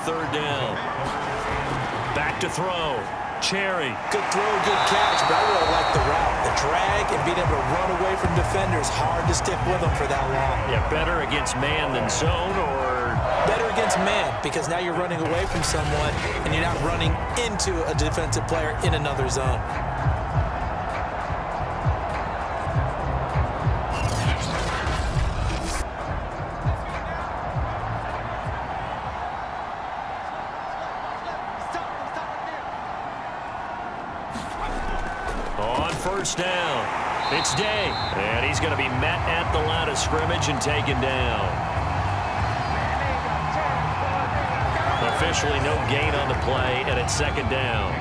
third down. Back to throw. Cherry. Good throw, good catch, but I really like the route. The drag and being able to run away from defenders, hard to stick with them for that long. Yeah, better against man than zone, or? Better against man, because now you're running away from someone and you're not running into a defensive player in another zone. First down. It's Day. And he's going to be met at the line of scrimmage and taken down. Officially no gain on the play, and it's second down.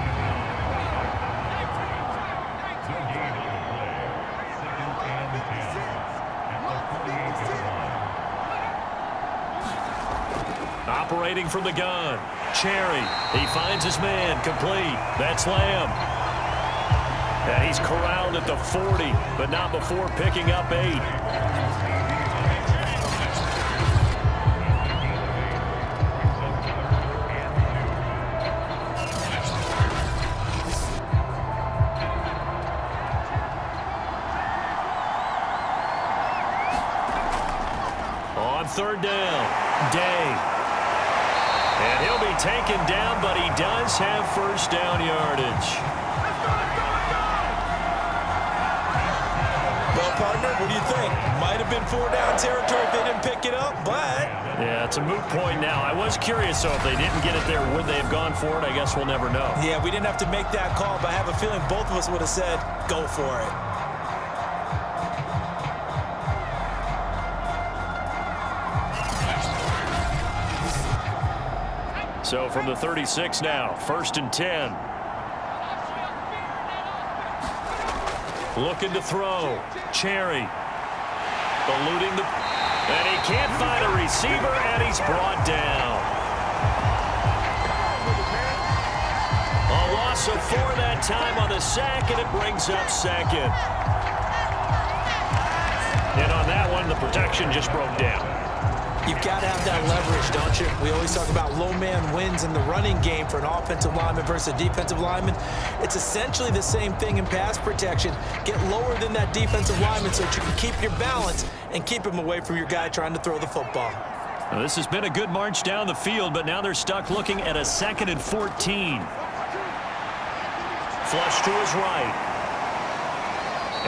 Operating from the gun. Cherry. He finds his man. Complete. That's Lamb. And he's corralled at the 40, but not before picking up 8. On third down, Day. And he'll be taken down, but he does have first down yardage. Partner, what do you think? Might have been 4-down territory if they didn't pick it up, but... Yeah, it's a moot point now. I was curious, so if they didn't get it there, would they have gone for it? I guess we'll never know. Yeah, we didn't have to make that call, but I have a feeling both of us would have said, go for it. So from the 36 now, 1st and 10. Looking to throw. Cherry. Eluding the... And he can't find a receiver, and he's brought down. A loss of 4 that time on the sack, and it brings up second. And on that one, the protection just broke down. You've got to have that leverage, don't you? We always talk about low man wins in the running game for an offensive lineman versus a defensive lineman. It's essentially the same thing in pass protection. Get lower than that defensive lineman so that you can keep your balance and keep him away from your guy trying to throw the football. Now, this has been a good march down the field, but now they're stuck looking at a 2nd and 14. Flush to his right.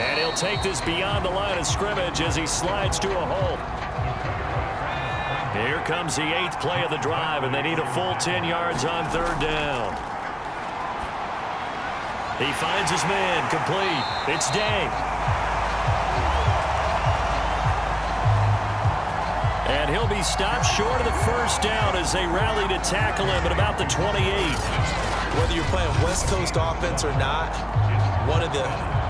And he'll take this beyond the line of scrimmage as he slides to a hole. Here comes the 8th play of the drive, and they need a full 10 yards on third down. He finds his man. Complete. It's Day. And he'll be stopped short of the first down as they rally to tackle him at about the 28. Whether you're playing West Coast offense or not, one of the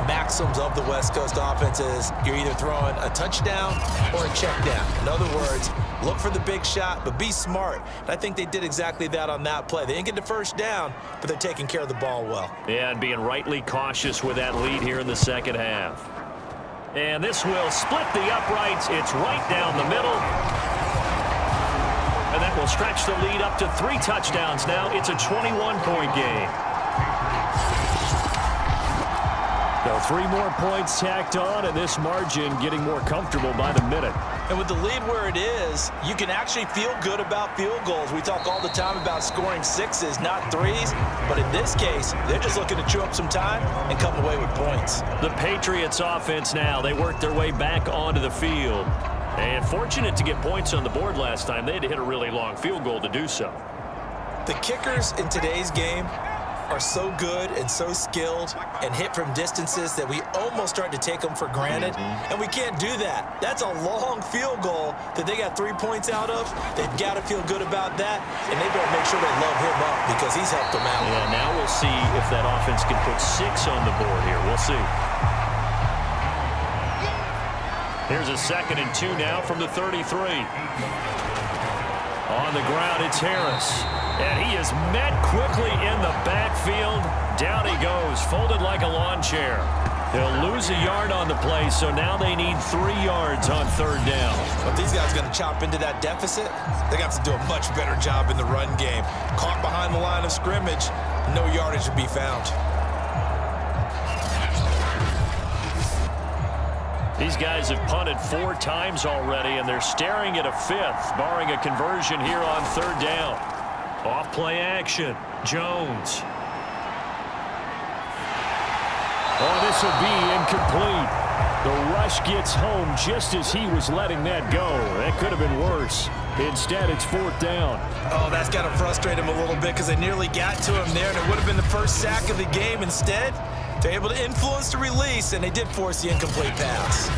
maxims of the West Coast offense is you're either throwing a touchdown or a check down. In other words, look for the big shot, but be smart. And I think they did exactly that on that play. They didn't get the first down, but they're taking care of the ball well. Yeah, and being rightly cautious with that lead here in the second half. And this will split the uprights. It's right down the middle. And that will stretch the lead up to 3 touchdowns now. It's a 21-point game. So 3 more points tacked on, and this margin getting more comfortable by the minute. And with the lead where it is, you can actually feel good about field goals. We talk all the time about scoring 6s, not 3s. But in this case, they're just looking to chew up some time and come away with points. The Patriots offense now, they worked their way back onto the field. And fortunate to get points on the board last time. They had to hit a really long field goal to do so. The kickers in today's game are so good and so skilled and hit from distances that we almost start to take them for granted. And we can't do that. That's a long field goal that they got 3 points out of. They've got to feel good about that, and they better make sure they love him up because he's helped them out. Yeah, now we'll see if that offense can put 6 on the board here. We'll see. Here's a 2nd and 2 now from the 33. On the ground, it's Harris. And he is met quickly in the backfield. Down he goes, folded like a lawn chair. He'll lose a yard on the play, so now they need 3 yards on 3rd down. But these guys are going to chop into that deficit. They're going to have to do a much better job in the run game. Caught behind the line of scrimmage, no yardage to be found. These guys have punted 4 times already, and they're staring at a 5th, barring a conversion here on 3rd down. Off play action. Jones. Oh, this will be incomplete. The rush gets home just as he was letting that go. That could have been worse. Instead, it's 4th down. Oh, that's got to frustrate him a little bit because they nearly got to him there, and it would have been the first sack of the game. Instead, they're able to influence the release, and they did force the incomplete pass.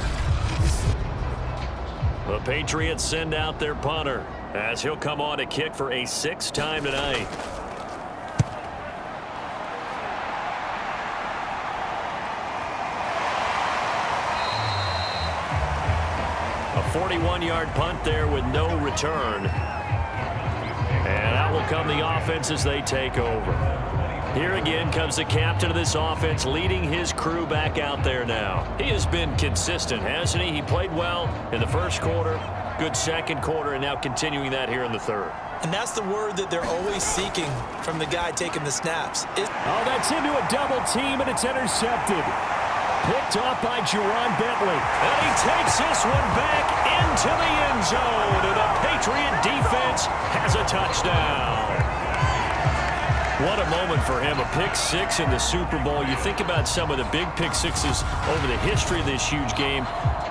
The Patriots send out their punter as he'll come on to kick for a 6th time tonight. A 41-yard punt there with no return. And out will come the offense as they take over. Here again comes the captain of this offense, leading his crew back out there now. He has been consistent, hasn't he? He played well in the 1st quarter, good 2nd quarter, and now continuing that here in the 3rd. And that's the word that they're always seeking from the guy taking the snaps. Oh, that's into a double team, and it's intercepted. Picked off by Jerron Bentley. And he takes this one back into the end zone. And the Patriot defense has a touchdown. What a moment for him, a pick 6 in the Super Bowl. You think about some of the big pick 6s over the history of this huge game.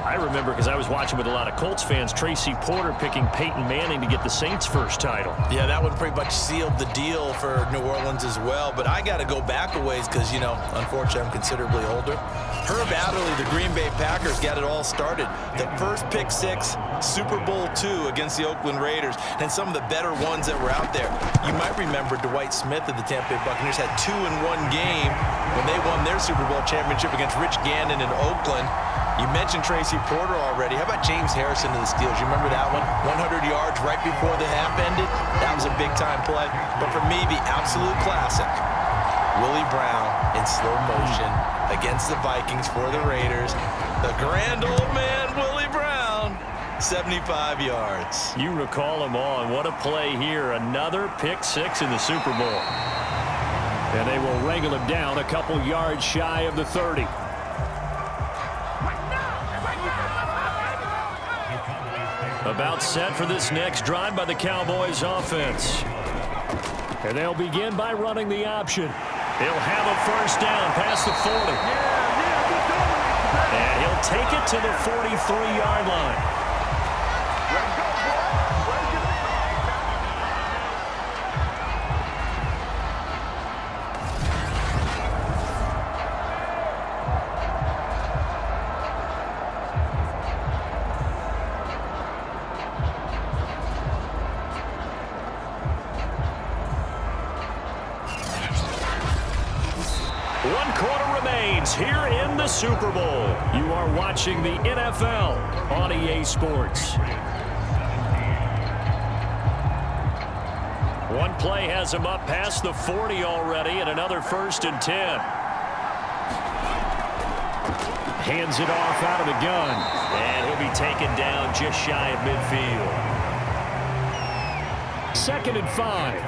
I remember, because I was watching with a lot of Colts fans, Tracy Porter picking Peyton Manning to get the Saints' first title. Yeah, that one pretty much sealed the deal for New Orleans as well. But I got to go back a ways because, you know, unfortunately I'm considerably older. Herb Adderley, the Green Bay Packers, got it all started. The first pick 6, Super Bowl II against the Oakland Raiders, and some of the better ones that were out there. You might remember Dwight Smith of the Tampa Bay Buccaneers had 2 in one game when they won their Super Bowl championship against Rich Gannon in Oakland. You mentioned Tracy Porter already. How about James Harrison to the Steelers? You remember that one? 100 yards right before the half ended? That was a big-time play. But for me, the absolute classic, Willie Brown in slow motion against the Vikings for the Raiders. The grand old man, Willie Brown, 75 yards. You recall them all, and what a play here. Another pick 6 in the Super Bowl. And they will wrangle him down a couple yards shy of the 30. About set for this next drive by the Cowboys offense. And they'll begin by running the option. He'll have a first down past the 40. And he'll take it to the 43-yard line. Here in the Super Bowl, you are watching the NFL on EA Sports. One play has him up past the 40 already, and another 1st and 10. Hands it off out of the gun, and he'll be taken down just shy of midfield. 2nd and 5.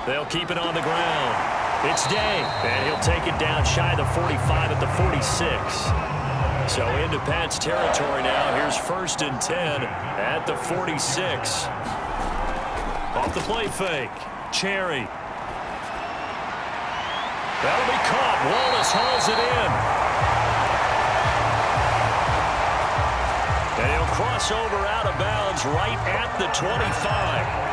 They'll keep it on the ground. It's Day, and he'll take it down shy of the 45 at the 46. So into Pat's territory now. Here's 1st and 10 at the 46. Off the play fake. Cherry. That'll be caught. Wallace hauls it in. And he'll cross over out of bounds right at the 25.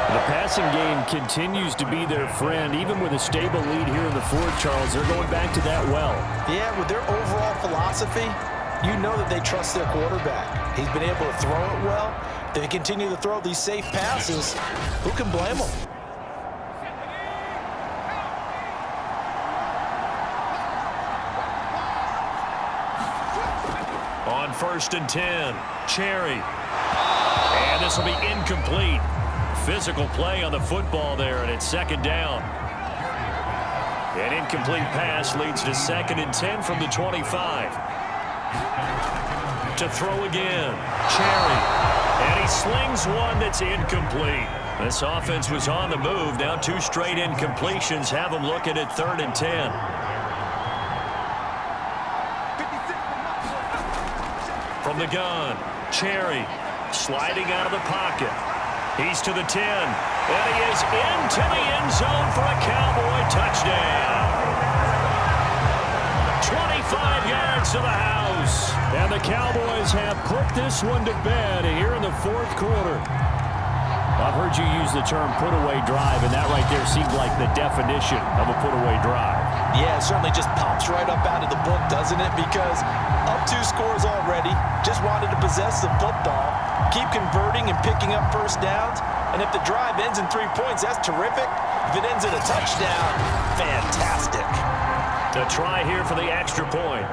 The passing game continues to be their friend. Even with a stable lead here in the 4th, Charles, they're going back to that well. Yeah, with their overall philosophy, you know that they trust their quarterback. He's been able to throw it well. They continue to throw these safe passes. Who can blame them? On 1st and 10, Cherry. And this will be incomplete. Physical play on the football there, and it's second down. An incomplete pass leads to 2nd and 10 from the 25. To throw again. Cherry. And he slings one that's incomplete. This offense was on the move. Now 2 straight incompletions have them looking at 3rd and 10. From the gun, Cherry sliding out of the pocket. He's to the 10, and he is into the end zone for a Cowboy touchdown. 25 yards to the house. And the Cowboys have put this one to bed here in the 4th quarter. I've heard you use the term put-away drive, and that right there seemed like the definition of a put-away drive. Yeah, it certainly just pops right up out of the book, doesn't it? Because up 2 scores already, just wanted to possess the football, keep converting and picking up first downs, and if the drive ends in 3 points, that's terrific. If it ends in a touchdown, fantastic. To try here for the extra point.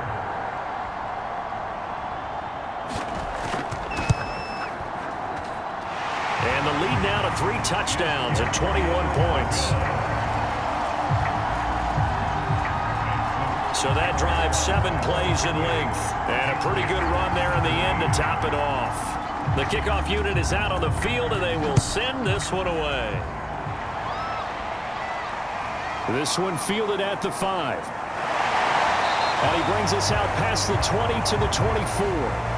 And the lead now to 3 touchdowns and 21 points. So that drives 7 plays in length. And a pretty good run there in the end to top it off. The kickoff unit is out on the field, and they will send this one away. This one fielded at the 5. And he brings us out past the 20 to the 24.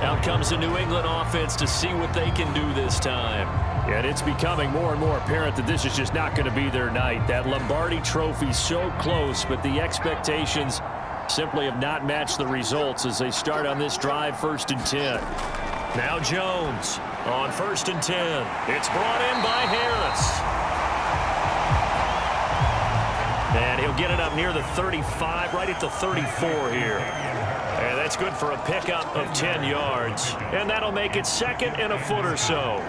Out comes the New England offense to see what they can do this time. And it's becoming more and more apparent that this is just not going to be their night. That Lombardi trophy so close, but the expectations simply have not matched the results as they start on this drive, 1st and 10. Now Jones on 1st and 10. It's brought in by Harris. And he'll get it up near the 35, right at the 34 here. And that's good for a pickup of 10 yards. And that'll make it 2nd and a foot or so.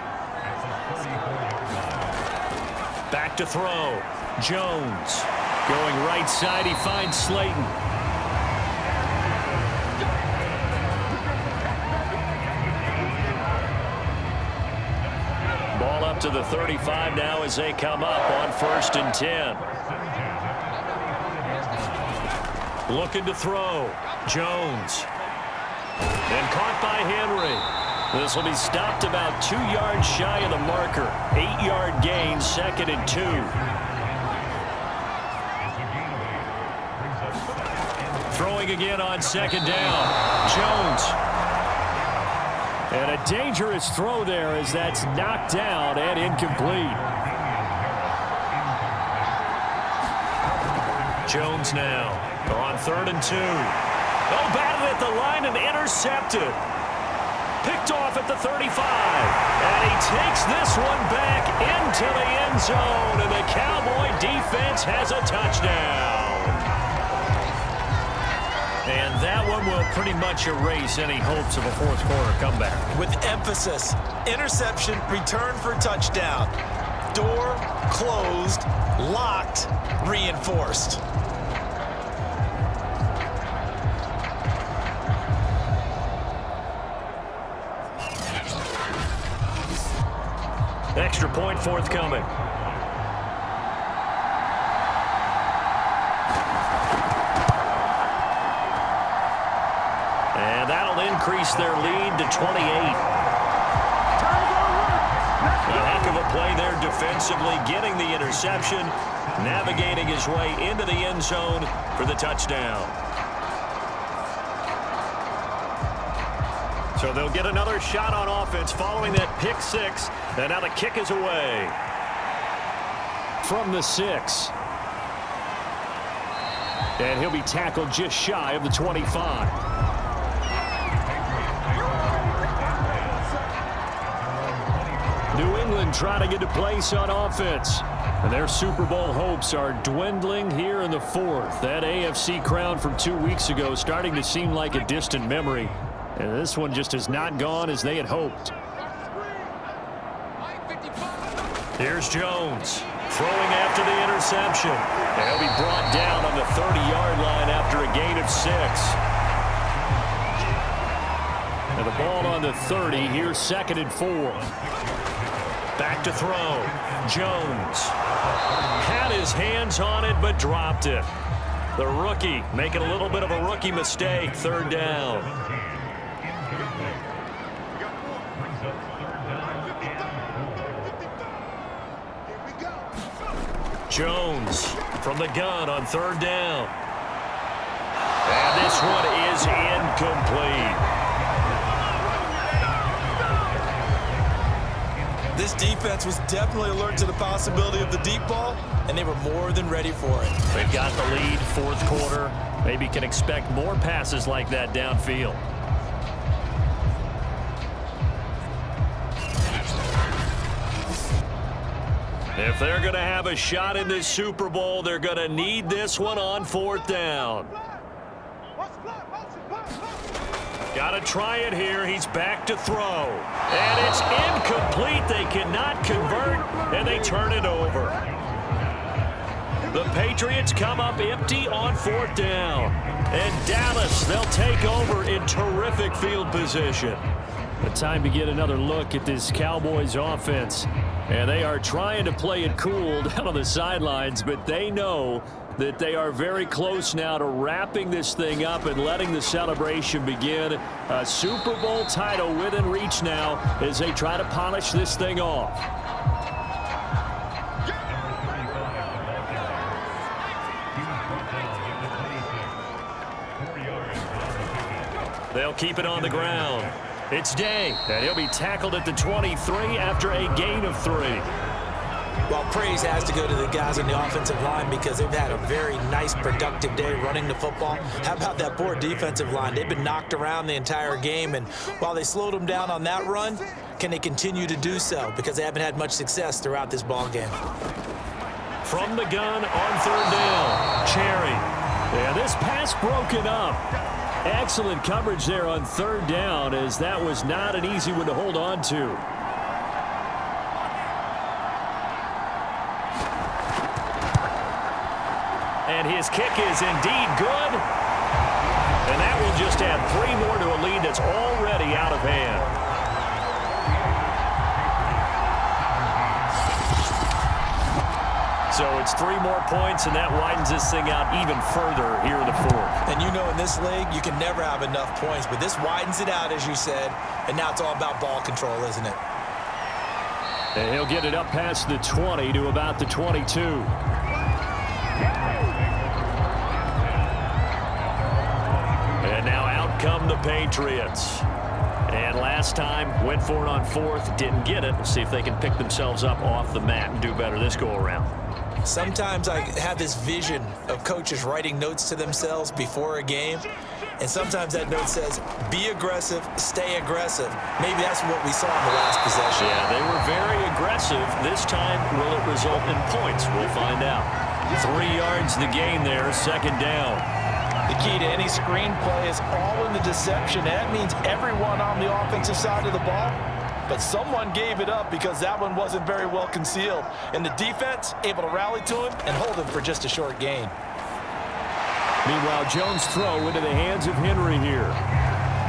Back to throw. Jones going right side. He finds Slayton. Ball up to the 35 now as they come up on 1st and 10. Looking to throw. Jones. And caught by Henry. This will be stopped about 2 yards shy of the marker. 8-yard gain, 2nd and 2. Throwing again on 2nd down. Jones. And a dangerous throw there as that's knocked down and incomplete. Jones now on 3rd and 2. Oh, batted at the line and intercepted. Picked off at the 35. And he takes this one back into the end zone. And the Cowboy defense has a touchdown. And that one will pretty much erase any hopes of a 4th quarter comeback. With emphasis, interception, return for touchdown. Door closed, locked, reinforced. Extra point forthcoming. And that'll increase their lead to 28. A heck of a play there defensively, getting the interception, navigating his way into the end zone for the touchdown. So they'll get another shot on offense following that pick 6. And now the kick is away. From the 6. And he'll be tackled just shy of the 25. New England trying to get a place on offense. And their Super Bowl hopes are dwindling here in the 4th. That AFC crown from 2 weeks ago starting to seem like a distant memory. And this one just has not gone as they had hoped. Here's Jones throwing after the interception. And he'll be brought down on the 30-yard line after a gain of 6. And the ball on the 30. Here's 2nd and 4. Back to throw. Jones had his hands on it but dropped it. The rookie making a little bit of a rookie mistake. 3rd down. Jones from the gun on 3rd down. And this one is incomplete. This defense was definitely alert to the possibility of the deep ball, and they were more than ready for it. They've got the lead, 4th quarter. Maybe can expect more passes like that downfield. If they're going to have a shot in this Super Bowl, they're going to need this one on 4th down. Got to try it here. He's back to throw. And it's incomplete. They cannot convert, and they turn it over. The Patriots come up empty on 4th down. And Dallas, they'll take over in terrific field position. The time to get another look at this Cowboys offense. And they are trying to play it cool down on the sidelines, but they know that they are very close now to wrapping this thing up and letting the celebration begin. A Super Bowl title within reach now as they try to polish this thing off. They'll keep it on the ground. It's Day, and he'll be tackled at the 23 after a gain of 3. Well, praise has to go to the guys on the offensive line because they've had a very nice, productive day running the football. How about that poor defensive line? They've been knocked around the entire game, and while they slowed them down on that run, can they continue to do so? Because they haven't had much success throughout this ball game. From the gun on 3rd down, Cherry. And this pass broken up. Excellent coverage there on 3rd down, as that was not an easy one to hold on to. And his kick is indeed good. And that will just add 3 more to a lead that's already out of hand. So it's 3 more points, and that widens this thing out even further here in the 4th. And you know, in this league, you can never have enough points, but this widens it out, as you said, and now it's all about ball control, isn't it? And he'll get it up past the 20 to about the 22. And now out come the Patriots. And last time, went for it on 4th, didn't get it. We'll see if they can pick themselves up off the mat and do better this go-around. Sometimes I have this vision of coaches writing notes to themselves before a game, and sometimes that note says, be aggressive, stay aggressive. Maybe that's what we saw in the last possession. Yeah, they were very aggressive. This time, will it result in points? We'll find out. 3 yards the gain there, 2nd down. The key to any screenplay is all in the deception. That means everyone on the offensive side of the ball, but someone gave it up because that one wasn't very well concealed. And the defense able to rally to him and hold him for just a short gain. Meanwhile, Jones' throw into the hands of Henry here.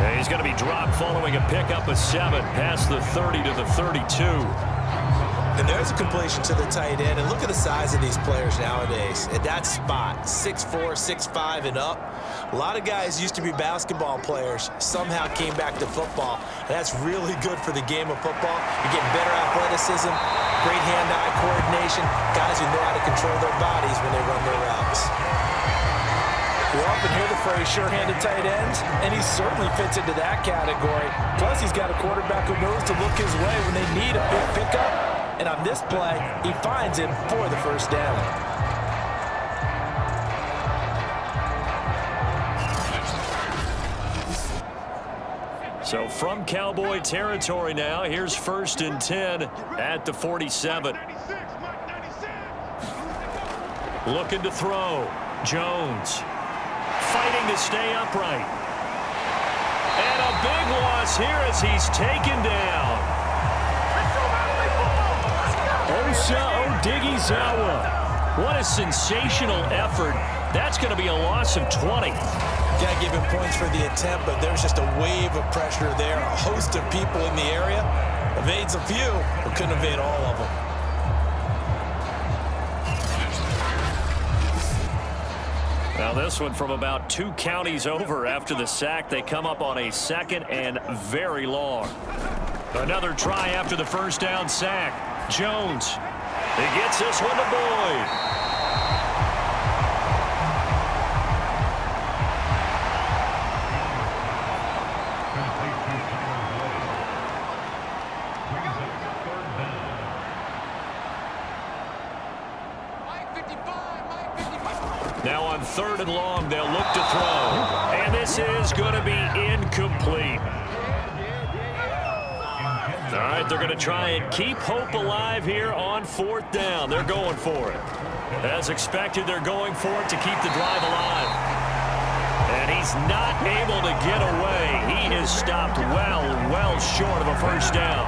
And he's going to be dropped following a pickup of 7 past the 30 to the 32. And there's a completion to the tight end. And look at the size of these players nowadays. At that spot, 6'4", 6'5", and up. A lot of guys used to be basketball players, somehow came back to football. And that's really good for the game of football. You're getting better athleticism, great hand-eye coordination, guys who know how to control their bodies when they run their routes. We often hear the phrase sure-handed tight ends, and he certainly fits into that category. Plus, he's got a quarterback who knows to look his way when they need a big pickup. And on this play, he finds him for the 1st down. So from Cowboy territory now, here's 1st and 10 at the 47. Looking to throw. Jones fighting to stay upright. And a big loss here as he's taken down. Osa Odighizuwa. What a sensational effort. That's going to be a loss of 20. Can't give him points for the attempt, but there's just a wave of pressure there. A host of people in the area. Evades a few, but couldn't evade all of them. Now this one from about 2 counties over after the sack. They come up on a 2nd and very long. Another try after the first down sack. Jones. He gets this one to Boyd. Now on 3rd and long, they'll look to throw. And this is going to be incomplete. All right, they're going to try and keep hope alive here on 4th down. They're going for it. As expected, they're going for it to keep the drive alive. And he's not able to get away. He is stopped well short of a first down.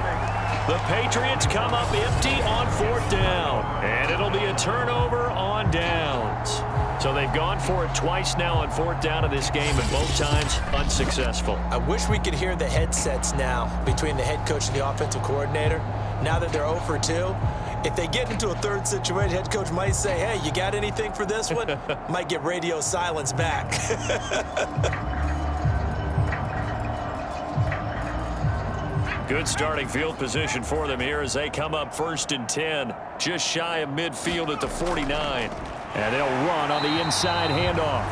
The Patriots come up empty on 4th down. And it'll be a turnover on downs. So they've gone for it twice now on 4th down in this game, and both times unsuccessful. I wish we could hear the headsets now between the head coach and the offensive coordinator. Now that they're 0 for 2, if they get into a 3rd situation, head coach might say, hey, you got anything for this one? Might get radio silence back. Good starting field position for them here as they come up 1st and 10, just shy of midfield at the 49. And they'll run on the inside handoff.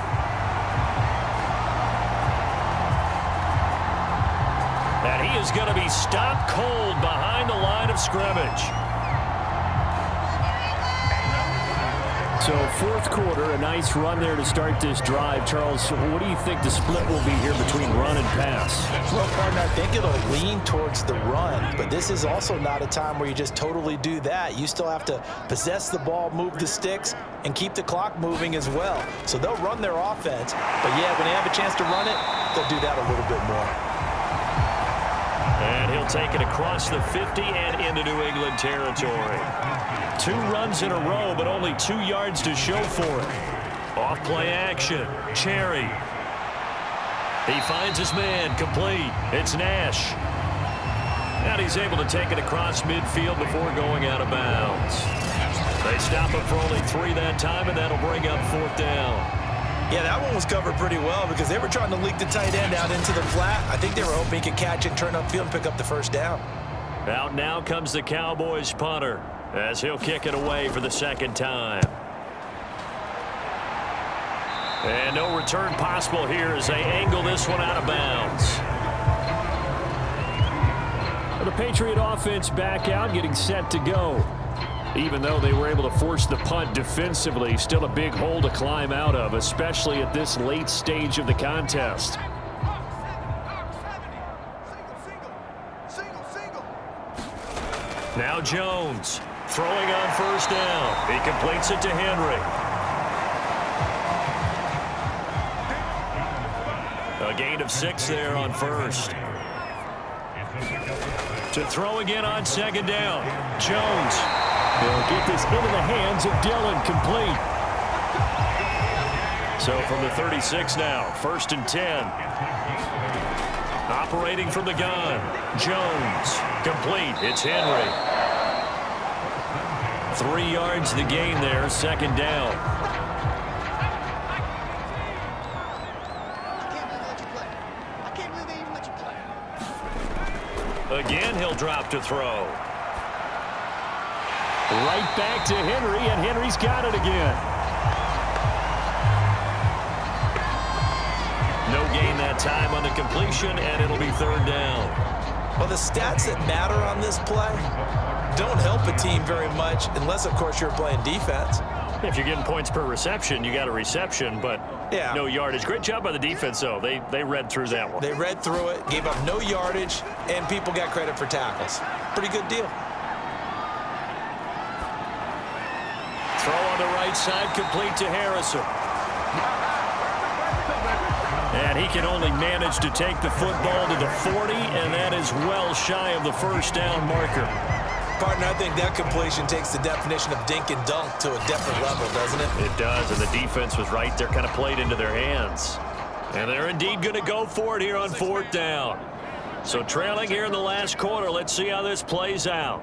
And he is going to be stopped cold behind the line of scrimmage. So 4th quarter, a nice run there to start this drive. Charles, what do you think the split will be here between run and pass? Well, partner, I think it'll lean towards the run, but this is also not a time where you just totally do that. You still have to possess the ball, move the sticks, and keep the clock moving as well. So they'll run their offense, but yeah, when they have a chance to run it, they'll do that a little bit more. And he'll take it across the 50 and into New England territory. 2 runs in a row, but only 2 yards to show for it. Off play action. Cherry. He finds his man. Complete. It's Nash. And he's able to take it across midfield before going out of bounds. They stop him for only 3 that time, and that'll bring up 4th down. Yeah, that one was covered pretty well because they were trying to leak the tight end out into the flat. I think they were hoping he could catch it, turn upfield, and pick up the first down. Out now comes the Cowboys punter as he'll kick it away for the 2nd time. And no return possible here as they angle this one out of bounds. The Patriot offense back out, getting set to go. Even though they were able to force the punt defensively, still a big hole to climb out of, especially at this late stage of the contest. Now Jones throwing on 1st down. He completes it to Henry. A gain of 6 there on 1st. To throw again on 2nd down. Jones. They'll get this into the hands of Dillon, complete. So from the 36 now, 1st and 10. Operating from the gun. Jones, complete. It's Henry. 3 yards the gain there, 2nd down. Again, he'll drop to throw. Right back to Henry, and Henry's got it again. No gain that time on the completion, and it'll be 3rd down. Well, the stats that matter on this play don't help a team very much unless, of course, you're playing defense. If you're getting points per reception, you got a reception, but yeah, no yardage. Great job by the defense, though. They read through that one. They read through it, gave up no yardage, and people got credit for tackles. Pretty good deal. Throw on the right side, complete to Harrison. And he can only manage to take the football to the 40, and that is well shy of the 1st down marker. Partner, I think that completion takes the definition of dink and dunk to a different level, doesn't it? It does, and the defense was right there, kind of played into their hands. And they're indeed going to go for it here on 4th down. So trailing here in the last quarter. Let's see how this plays out.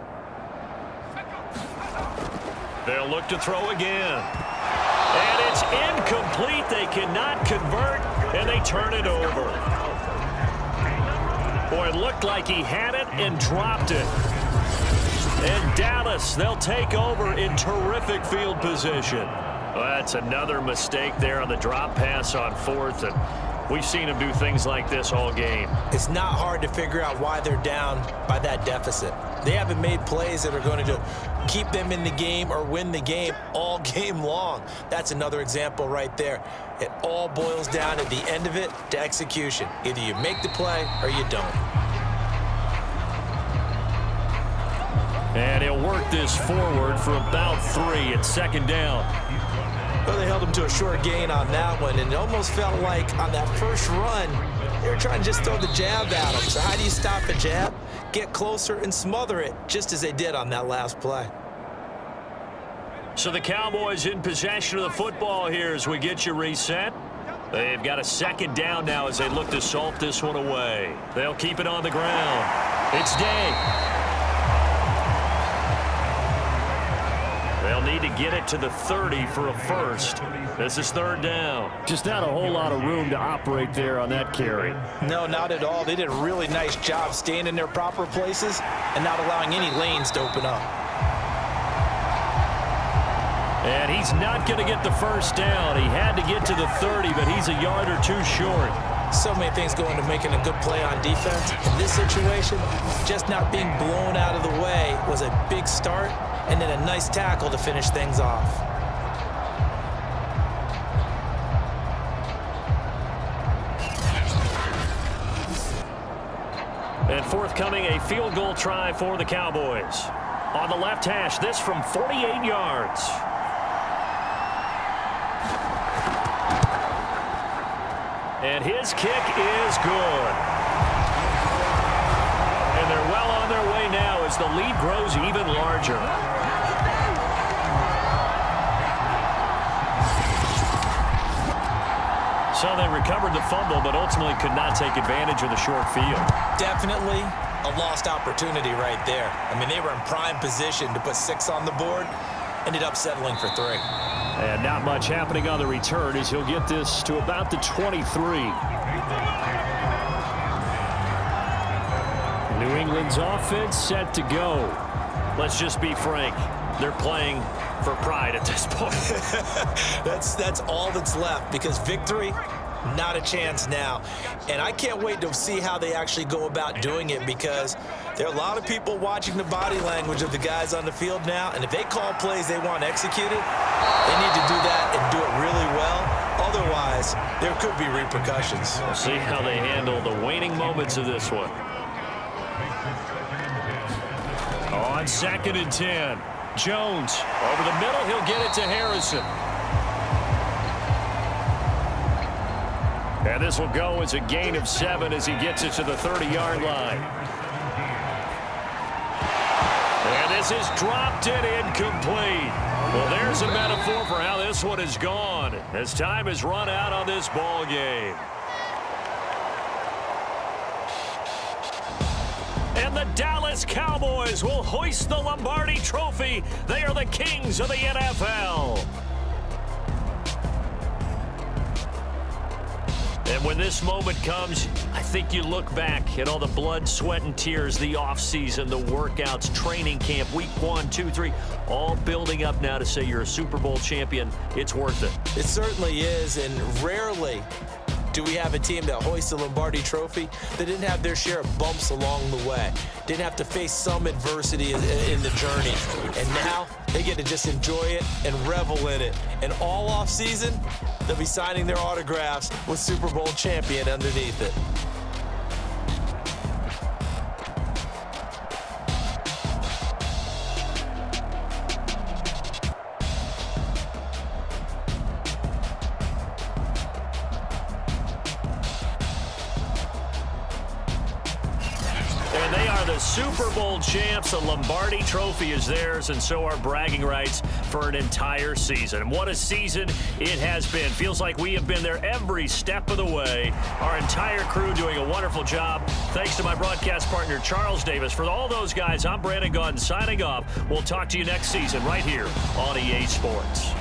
They'll look to throw again. And it's incomplete. They cannot convert, and they turn it over. Boy, it looked like he had it and dropped it. And Dallas, they'll take over in terrific field position. Well, that's another mistake there on the drop pass on 4th, and we've seen him do things like this all game. It's not hard to figure out why they're down by that deficit. They haven't made plays that are going to keep them in the game or win the game all game long. That's another example right there. It all boils down at the end of it to execution. Either you make the play or you don't. And he'll work this forward for about 3 at 2nd down. Well, they held him to a short gain on that one, and it almost felt like on that first run, they were trying to just throw the jab at him. So how do you stop a jab? Get closer and smother it, just as they did on that last play. So the Cowboys in possession of the football here as we get you reset. They've got a 2nd down now as they look to salt this one away. They'll keep it on the ground. It's Day. They'll need to get it to the 30 for a first. This is 3rd down. Just not a whole lot of room to operate there on that carry. No, not at all. They did a really nice job staying in their proper places and not allowing any lanes to open up. And he's not going to get the first down. He had to get to the 30, but he's a yard or 2 short. So many things go into making a good play on defense. In this situation, just not being blown out of the way was a big start, and then a nice tackle to finish things off. And forthcoming, a field goal try for the Cowboys. On the left hash, this from 48 yards. And his kick is good. And they're well on their way now as the lead grows even larger. So they recovered the fumble, but ultimately could not take advantage of the short field. Definitely a lost opportunity right there. I mean, they were in prime position to put 6 on the board, ended up settling for 3. And not much happening on the return as he'll get this to about the 23. New England's offense set to go. Let's just be frank. They're playing for pride at this point. That's all that's left, because victory, not a chance now. And I can't wait to see how they actually go about doing it, because there are a lot of people watching the body language of the guys on the field now, and if they call plays they want executed, they need to do that and do it really well. Otherwise, there could be repercussions. We'll see how they handle the waning moments of this one. On 2nd and 10, Jones over the middle. He'll get it to Harrison. And this will go as a gain of 7 as he gets it to the 30-yard line. And this is dropped and incomplete. Well, there's a metaphor for how this one is gone as time has run out on this ball game. And the Dallas Cowboys will hoist the Lombardi Trophy. They are the kings of the NFL. And when this moment comes, I think you look back at all the blood, sweat, and tears, the offseason, the workouts, training camp, week 1, 2, 3, all building up now to say you're a Super Bowl champion. It's worth it. It certainly is, and rarely do we have a team that hoists the Lombardi Trophy that didn't have their share of bumps along the way, didn't have to face some adversity in the journey. And now they get to just enjoy it and revel in it. And all offseason, they'll be signing their autographs with Super Bowl champion underneath it. Super Bowl champs. The Lombardi Trophy is theirs, and so are bragging rights for an entire season. And what a season it has been. Feels like we have been there every step of the way. Our entire crew doing a wonderful job. Thanks to my broadcast partner, Charles Davis. For all those guys, I'm Brandon Gaudin signing off. We'll talk to you next season right here on EA Sports.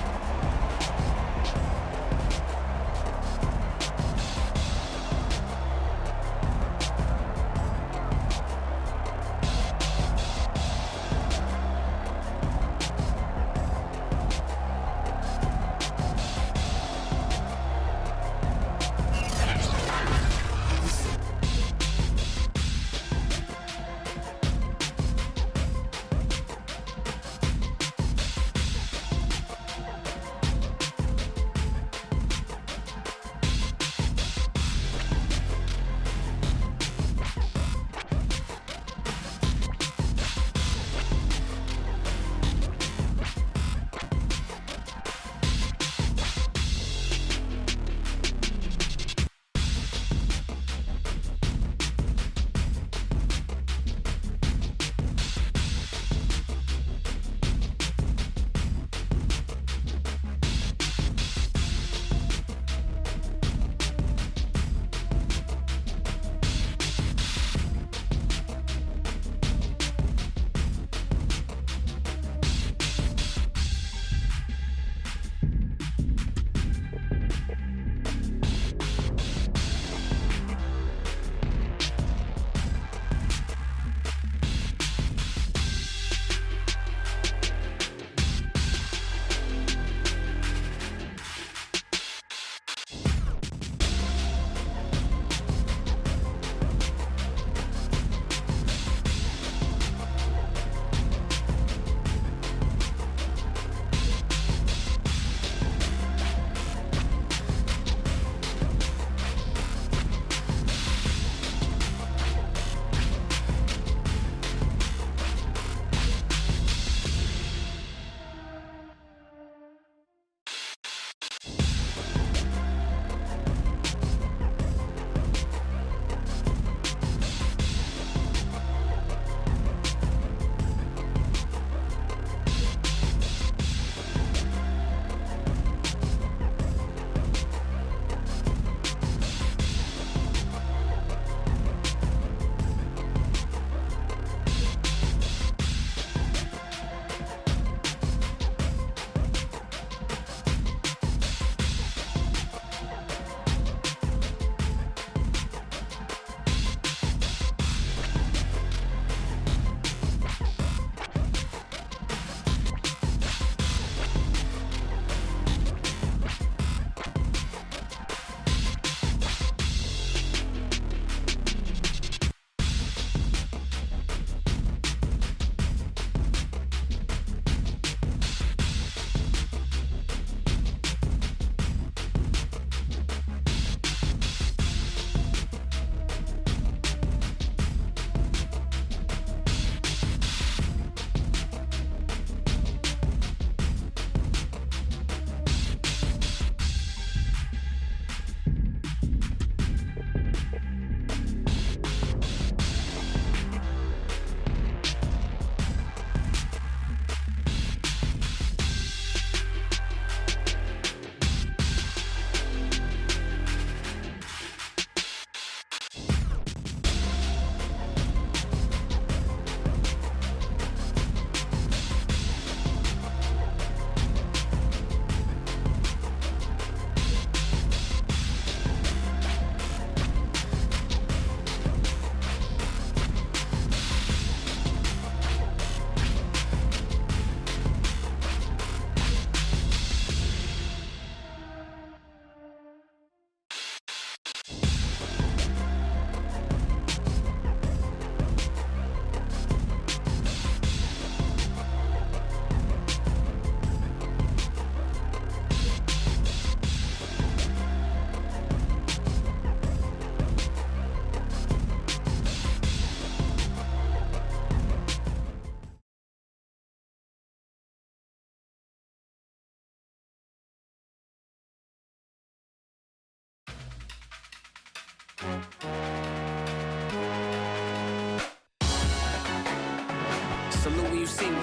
Salute when you see me.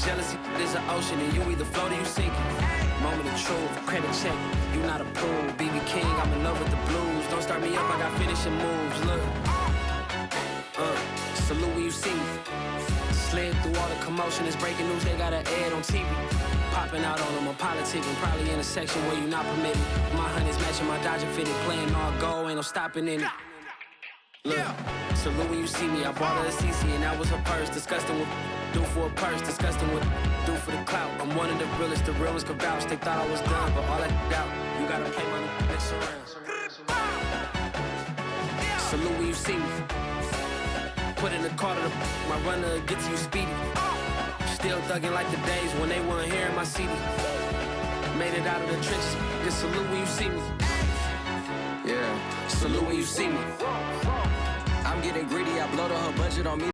Jealousy is an ocean, and you either float or you sink. Moment of truth, credit check, you not approved. BB King, I'm in love with the blues. Don't start me up, I got finishing moves. Look, salute when you see me. Slid through all the commotion, it's breaking news, they got an ad on TV. Popping out on them, I'm politicking, probably in a section where you not permitted. My honey's matching my Dodger fitted, playing all go, ain't no stopping in it. Look, salute when you see me, I bought her a CC and that was her purse. Disgusting with do for a purse, disgusting with do for the clout. I'm one of the realest, the realest could vouch. They thought I was done, but all I doubt, you gotta play my next around. Salute when you see me. Put in the car to my runner, get to you speedy. Still thugging like the days when they weren't here in my CD. Made it out of the trenches, just salute when you see me. Yeah, salute when you see me. I'm getting greedy, I blow to her budget on me.